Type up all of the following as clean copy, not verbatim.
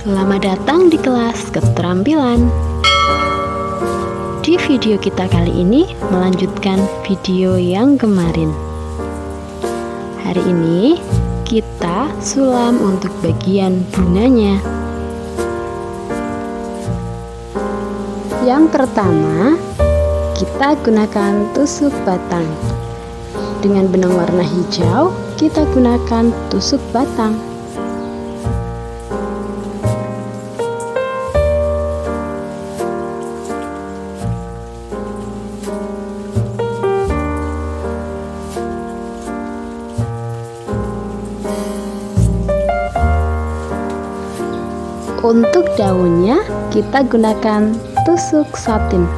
Selamat datang di kelas keterampilan. Di video kita kali ini melanjutkan video yang kemarin. Hari ini kita sulam untuk bagian bunganya. Yang pertama, kita gunakan tusuk batang. Dengan benang warna hijau, kita gunakan tusuk batang. Untuk daunnya, kita gunakan tusuk satin.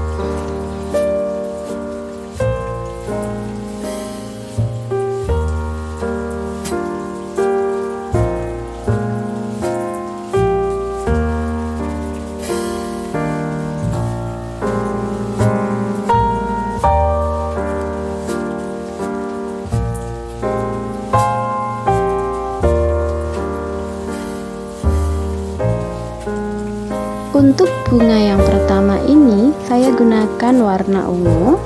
Untuk bunga yang pertama ini saya gunakan warna ungu.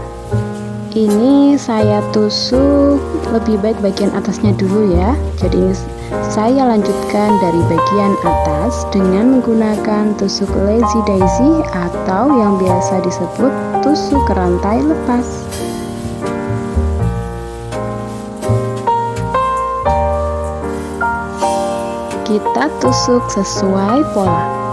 Ini saya tusuk lebih baik bagian atasnya dulu ya. Jadi ini saya lanjutkan dari bagian atas dengan menggunakan tusuk lazy daisy atau yang biasa disebut tusuk rantai lepas. Kita tusuk sesuai pola.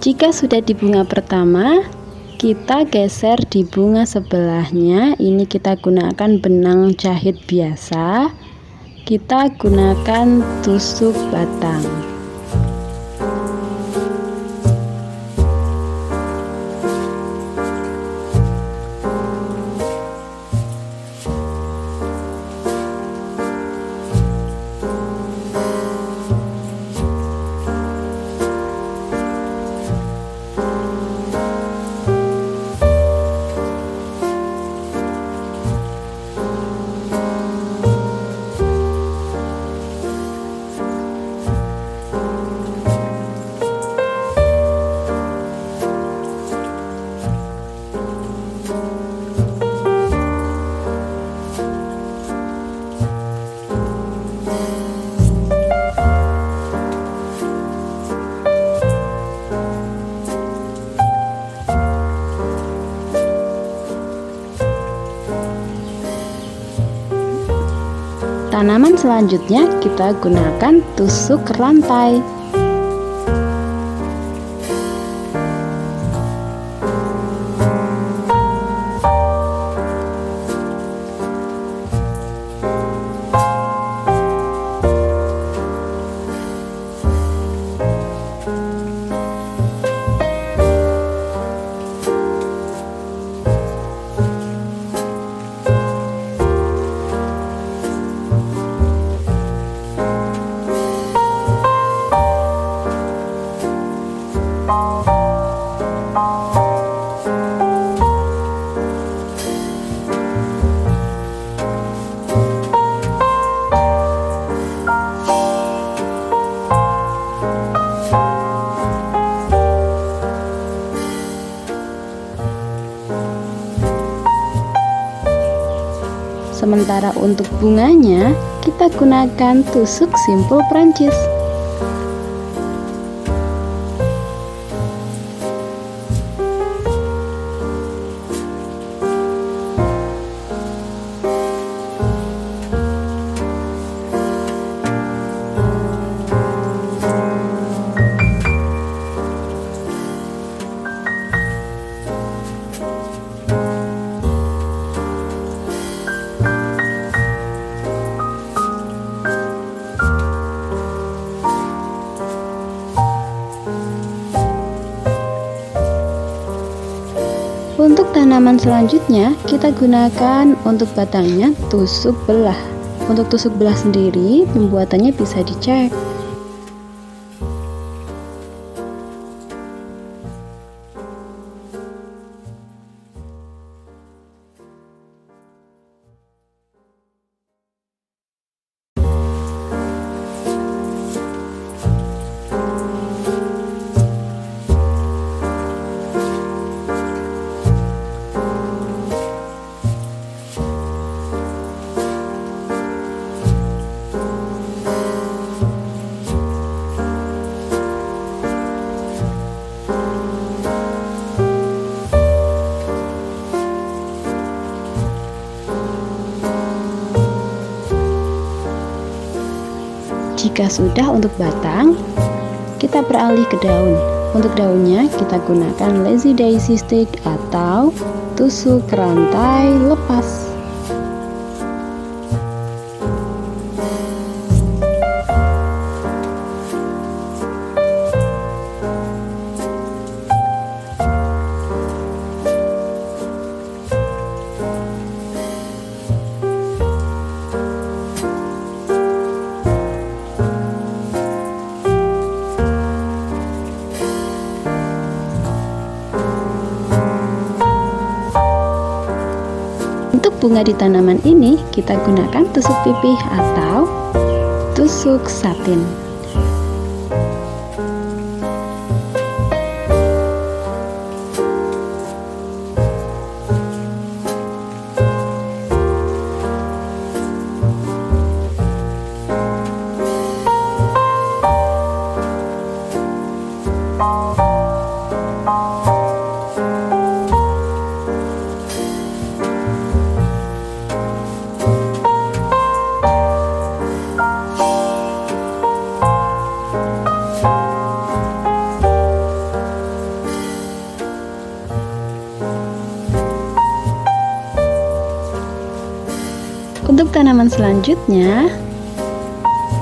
Jika sudah di bunga pertama, kita geser di bunga sebelahnya. Ini kita gunakan benang jahit biasa. Kita gunakan tusuk batang. Tanaman selanjutnya kita gunakan tusuk rantai. Sementara untuk bunganya, kita gunakan tusuk simpul Prancis. tanaman selanjutnya, kita gunakan untuk batangnya tusuk belah. Untuk tusuk belah sendiri, pembuatannya bisa dicek. Jika sudah untuk batang, kita beralih ke daun. Untuk daunnya kita gunakan lazy daisy stick atau tusuk rantai lepas. Untuk bunga di tanaman ini, kita gunakan tusuk pipih atau tusuk satin. Untuk tanaman selanjutnya,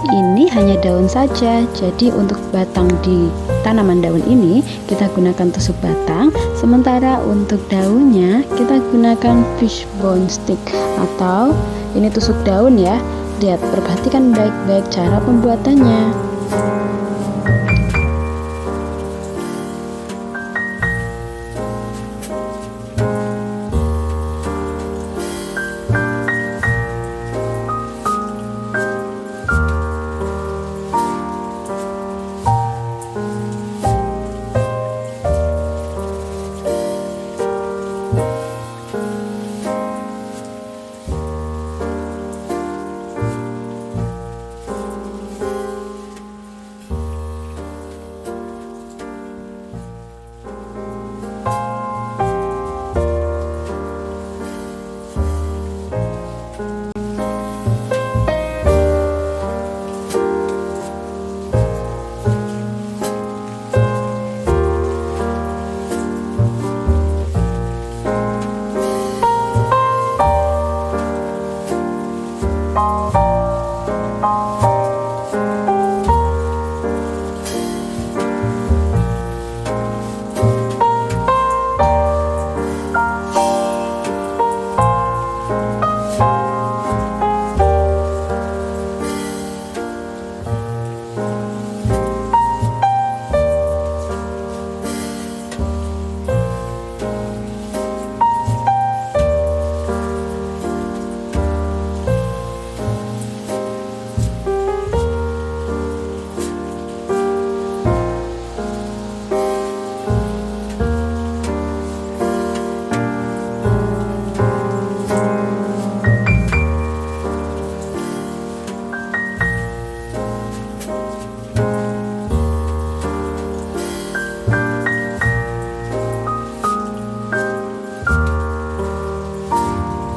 ini hanya daun saja. Jadi untuk batang di tanaman daun ini kita gunakan tusuk batang, sementara untuk daunnya kita gunakan fishbone stick atau ini tusuk daun ya. Lihat, perhatikan baik-baik cara pembuatannya.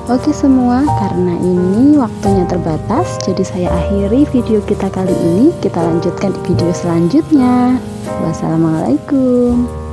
Oke semua, karena ini waktunya terbatas, jadi saya akhiri video kita kali ini. Kita lanjutkan di video selanjutnya. Wassalamualaikum.